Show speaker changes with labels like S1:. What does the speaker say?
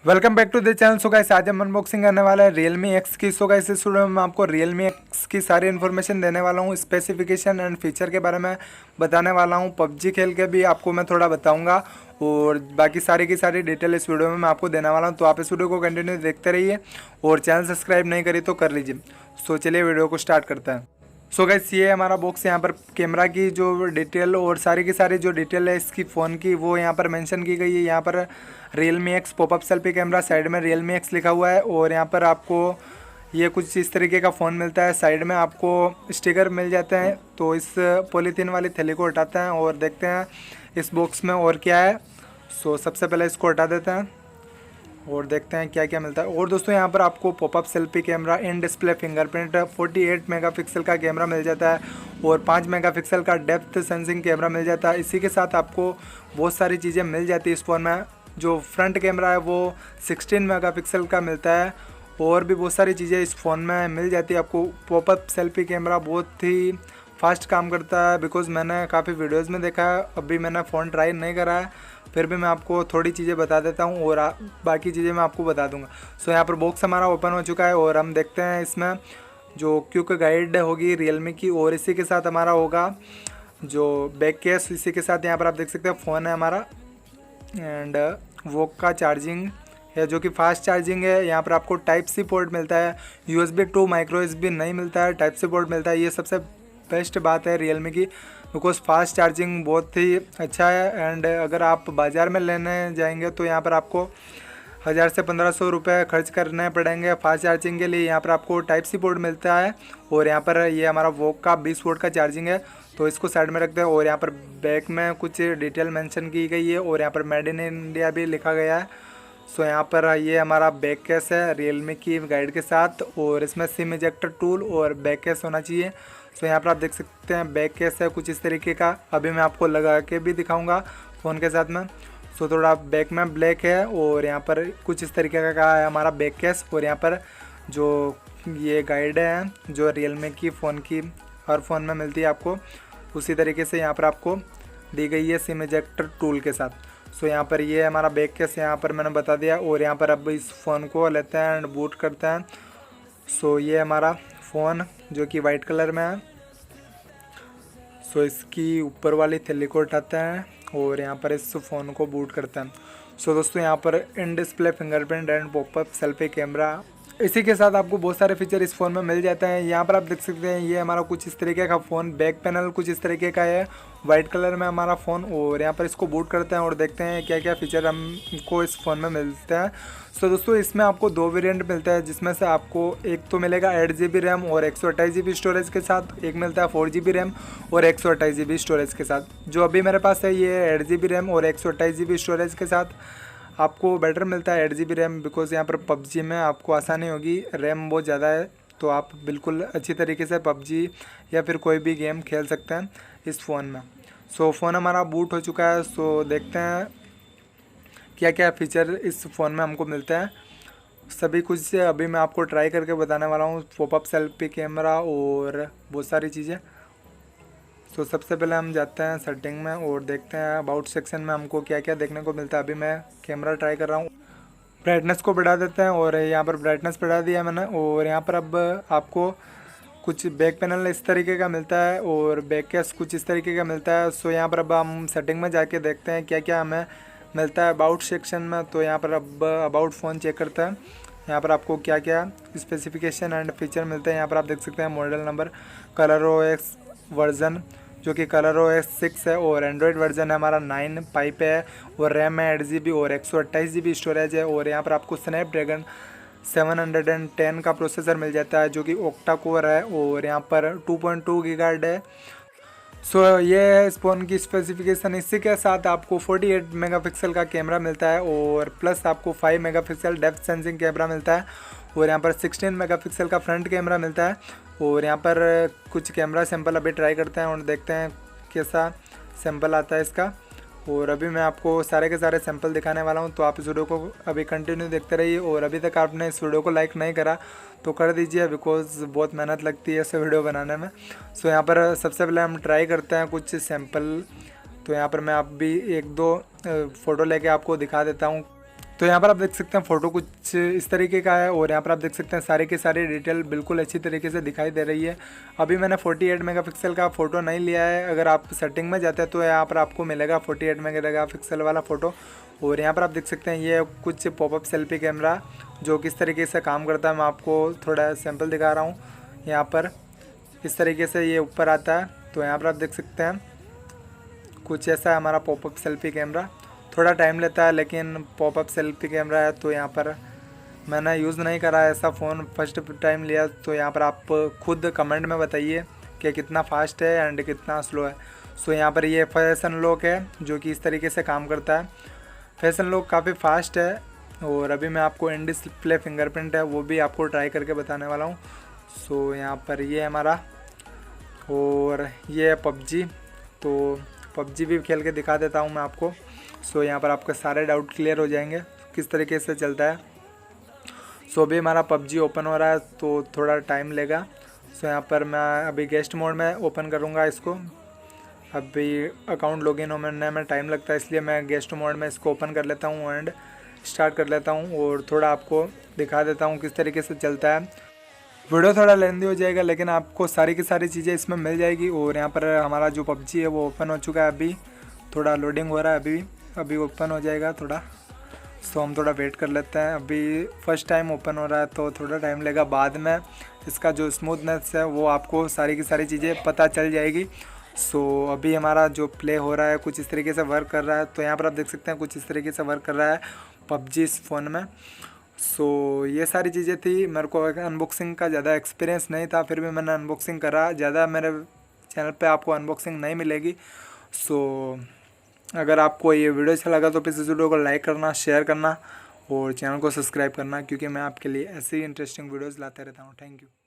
S1: Welcome back to the channel. So guys आज हम unboxing करने वाला है Realme X की। सो गाइस इस वीडियो में मैं आपको Realme X की सारी इन्फॉर्मेशन देने वाला हूँ, स्पेसिफिकेशन एंड फीचर के बारे में बताने वाला हूँ। पबजी खेल के भी आपको मैं थोड़ा बताऊंगा और बाकी सारी की सारी डिटेल इस वीडियो में मैं आपको देने वाला हूँ। तो आप इस वीडियो को कंटिन्यू देखते रहिए और चैनल सब्सक्राइब नहीं करी तो कर लीजिए। सो चलिए वीडियो को स्टार्ट करते हैं। सो गाइस ये हमारा बॉक्स, यहाँ पर कैमरा की जो डिटेल और सारी की सारी जो डिटेल है इसकी फ़ोन की वो यहाँ पर मेंशन की गई है। यहाँ पर Realme X popup selfie camera, side में Realme X लिखा हुआ है और यहाँ पर आपको ये कुछ इस तरीके का फ़ोन मिलता है। साइड में आपको स्टिकर मिल जाते हैं। तो इस पॉलीथीन वाली थैली को हटाते हैं और देखते हैं इस बॉक्स में और क्या है। सो सबसे पहले इसको हटा देते हैं और देखते हैं क्या क्या मिलता है। और दोस्तों यहाँ पर आपको popup selfie camera, in display fingerprint, 48 megapixel का कैमरा मिल जाता है और 5 मेगापिक्सल का डेप्थ सेंसिंग कैमरा मिल जाता है। इसी के साथ आपको बहुत सारी चीज़ें मिल जाती है इस फ़ोन में। जो फ्रंट कैमरा है वो 16 मेगापिक्सल का मिलता है और भी बहुत सारी चीज़ें इस फ़ोन में मिल जाती है आपको। पॉपअप सेल्फी कैमरा बहुत ही फास्ट काम करता है, बिकॉज़ मैंने काफ़ी वीडियोज़ में देखा है। अभी मैंने फ़ोन ट्राई नहीं करा है, फिर भी मैं आपको थोड़ी चीज़ें बता देता हूँ और बाकी चीज़ें मैं आपको बता दूंगा। सो यहाँ पर बॉक्स हमारा ओपन हो चुका है और हम देखते हैं इसमें जो क्विक गाइड होगी Realme की, और इसी के साथ हमारा होगा जो बैक केस। इसी के साथ यहाँ पर आप देख सकते हैं फ़ोन है हमारा एंड वो का चार्जिंग है जो कि फास्ट चार्जिंग है। यहाँ पर आपको टाइप सी पोर्ट मिलता है, USB टू माइक्रो USB नहीं मिलता है, टाइप सी पोर्ट मिलता है। ये सबसे बेस्ट बात है Realme की, बिकॉज फास्ट चार्जिंग बहुत ही अच्छा है। एंड अगर आप बाज़ार में लेने जाएंगे तो यहाँ पर आपको 1000 से 1500 रुपये खर्च करने पड़ेंगे फास्ट चार्जिंग के लिए। यहाँ पर आपको टाइप सी पोर्ट मिलता है और यहाँ पर ये हमारा वोक का 20 वोल्ट का चार्जिंग है। तो इसको साइड में रखते हैं और यहाँ पर बैक में कुछ डिटेल मेंशन की गई है और यहाँ पर मेड इन इंडिया भी लिखा गया है। सो यहाँ पर ये हमारा बैक केस है Realme की गाइड के साथ और इसमें सिम इजेक्टर टूल और बैक केस होना चाहिए। सो यहाँ पर आप देख सकते हैं बैक केस है कुछ इस तरीके का। अभी मैं आपको लगा के भी दिखाऊंगा फ़ोन के साथ में। सो थोड़ा बैक में ब्लैक है और यहाँ पर कुछ इस तरीके का है हमारा बैक केस। और यहाँ पर जो ये गाइड है जो Realme की फ़ोन की हर फ़ोन में मिलती है आपको, उसी तरीके से यहाँ पर आपको दी गई है सिम इजेक्टर टूल के साथ। सो यहाँ पर ये हमारा बैक केस यहाँ पर मैंने बता दिया और यहाँ पर अब इस फ़ोन को लेते हैं एंड बूट करते हैं। सो ये हमारा फ़ोन जो कि वाइट कलर में है। सो इसकी ऊपर वाली थैली को उठाते हैं और यहाँ पर इस फ़ोन को बूट करते हैं। सो दोस्तों यहाँ पर in display fingerprint and popup selfie camera, इसी के साथ आपको बहुत सारे फीचर इस फ़ोन में मिल जाते हैं। यहाँ पर आप देख सकते हैं ये हमारा कुछ इस तरीके का फ़ोन, बैक पैनल कुछ इस तरीके का है, वाइट कलर में हमारा फ़ोन। और यहाँ पर इसको बूट करते हैं और देखते हैं क्या क्या फ़ीचर हमको इस फ़ोन में मिलते हैं। सो दोस्तों इसमें आपको 2 वेरिएंट मिलता है, जिसमें से आपको एक तो मिलेगा 8GB रैम और 128GB स्टोरेज के साथ, एक मिलता है 4GB रैम और 128GB स्टोरेज के साथ। जो अभी मेरे पास है ये 8GB रैम और 128GB स्टोरेज के साथ आपको बेटर मिलता है 8GB रैम, बिकॉज़ यहाँ पर पबजी में आपको आसानी होगी, रैम बहुत ज़्यादा है तो आप बिल्कुल अच्छी तरीके से पबजी या फिर कोई भी गेम खेल सकते हैं इस फ़ोन में। सो फ़ोन हमारा बूट हो चुका है। सो देखते हैं क्या क्या फ़ीचर इस फ़ोन में हमको मिलते हैं। सभी कुछ से अभी मैं आपको ट्राई करके बताने वाला हूँ, पॉपअप सेल्फी कैमरा और बहुत सारी चीज़ें। तो सबसे पहले हम जाते हैं सेटिंग में और देखते हैं अबाउट सेक्शन में हमको क्या क्या देखने को मिलता है। अभी मैं कैमरा ट्राई कर रहा हूँ, ब्राइटनेस को बढ़ा देते हैं और यहाँ पर ब्राइटनेस बढ़ा दिया मैंने। और यहाँ पर अब आपको कुछ बैक पैनल इस तरीके का मिलता है और बैक केस कुछ इस तरीके का मिलता है। सो यहाँ पर अब हम सेटिंग में जाके देखते हैं क्या क्या हमें मिलता है अबाउट सेक्शन में। तो यहाँ पर अब अबाउट फ़ोन चेक करते हैं, यहाँ पर आपको क्या क्या स्पेसिफिकेशन एंड फीचर मिलते हैं। यहाँ पर आप देख सकते हैं model number, colour OS version जो कि कलर OS 6 है और एंड्रॉयड वर्जन है हमारा 9 पाइप है और रैम है 8GB और 128GB स्टोरेज है। और यहाँ पर आपको स्नैपड्रैगन 710 का प्रोसेसर मिल जाता है जो कि ऑक्टा कोर है और यहाँ पर 2.2 गीगाहर्ट्ज़ है। सो ये है इस फ़ोन की स्पेसिफिकेशन। इसी के साथ आपको 48 मेगापिक्सल का कैमरा मिलता है और प्लस आपको 5 मेगापिक्सल डेप्थ सेंसिंग कैमरा मिलता है और यहाँ पर 16 मेगापिक्सल का फ्रंट कैमरा मिलता है। और यहाँ पर कुछ कैमरा सैंपल अभी ट्राई करते हैं और देखते हैं कैसा सैंपल आता है इसका। और अभी मैं आपको सारे के सारे सैंपल दिखाने वाला हूँ, तो आप इस वीडियो को अभी कंटिन्यू देखते रहिए। और अभी तक आपने इस वीडियो को लाइक नहीं करा तो कर दीजिए, बिकॉज़ बहुत मेहनत लगती है ऐसे वीडियो बनाने में। सो यहाँ पर सबसे पहले हम ट्राई करते हैं कुछ सैंपल। तो यहाँ पर मैं आप भी 1-2 फ़ोटो लेके आपको दिखा देता हूँ तो यहाँ पर आप देख सकते हैं फ़ोटो कुछ इस तरीके का है और यहाँ पर आप देख सकते हैं सारे के सारे डिटेल बिल्कुल अच्छी तरीके से दिखाई दे रही है। अभी मैंने 48 मेगापिक्सल का फ़ोटो नहीं लिया है, अगर आप सेटिंग में जाते हैं तो यहाँ पर आपको मिलेगा 48 मेगापिक्सल वाला फ़ोटो। और यहाँ पर आप देख सकते हैं ये कुछ पॉपअप सेल्फी कैमरा जो किस तरीके से काम करता है मैं आपको थोड़ा सैम्पल दिखा रहा हूँ। यहाँ पर इस तरीके से ये ऊपर आता है, तो यहाँ पर आप देख सकते हैं कुछ ऐसा है हमारा पॉपअप सेल्फी कैमरा। थोड़ा टाइम लेता है लेकिन पॉपअप सेल्फी कैमरा है, तो यहाँ पर मैंने यूज़ नहीं करा है ऐसा फ़ोन, फर्स्ट टाइम लिया। तो यहाँ पर आप खुद कमेंट में बताइए कि कितना फास्ट है एंड कितना स्लो है। सो यहाँ पर ये फैशन लॉक है जो कि इस तरीके से काम करता है। फैशन लॉक काफ़ी फास्ट है और अभी मैं आपको इन डिस्प्ले फिंगरप्रिंट है वो भी आपको ट्राई करके बताने वाला हूँ। सो यहाँ पर ये है हमारा, और ये है पबजी, तो पबजी भी खेल के दिखा देता हूँ मैं आपको। सो यहाँ पर आपके सारे डाउट क्लियर हो जाएंगे किस तरीके से चलता है। सो अभी हमारा पबजी ओपन हो रहा है तो थोड़ा टाइम लेगा। सो यहाँ पर मैं अभी गेस्ट मोड में ओपन करूँगा इसको। अभी अकाउंट लॉगिन होने में टाइम लगता है, इसलिए मैं गेस्ट मोड में इसको ओपन कर लेता हूँ एंड स्टार्ट कर लेता हूँ और थोड़ा आपको दिखा देता हूँ किस तरीके से चलता है। वीडियो थोड़ा लेंदी हो जाएगा लेकिन आपको सारी की सारी चीज़ें इसमें मिल जाएगी। और यहाँ पर हमारा जो पबजी है वो ओपन हो चुका है, अभी थोड़ा लोडिंग हो रहा है, अभी ओपन हो जाएगा थोड़ा। सो हम थोड़ा वेट कर लेते हैं, अभी फर्स्ट टाइम ओपन हो रहा है तो थोड़ा टाइम लगेगा। बाद में इसका जो स्मूथनेस है वो आपको सारी की सारी चीज़ें पता चल जाएगी। सो अभी हमारा जो प्ले हो रहा है कुछ इस तरीके से वर्क कर रहा है, तो यहाँ पर आप देख सकते हैं कुछ इस तरीके से वर्क कर रहा है पबजी इस फ़ोन में। सो ये सारी चीज़ें थी। मेरे को अनबॉक्सिंग का ज़्यादा एक्सपीरियंस नहीं था, फिर भी मैंने अनबॉक्सिंग करा। ज़्यादा मेरे चैनल पे आपको अनबॉक्सिंग नहीं मिलेगी। सो अगर आपको ये वीडियो अच्छा लगा तो प्लीज़ इस वीडियो को लाइक करना, शेयर करना और चैनल को सब्सक्राइब करना, क्योंकि मैं आपके लिए ऐसे ही इंटरेस्टिंग वीडियोज़ लाते रहता हूँ। Thank you.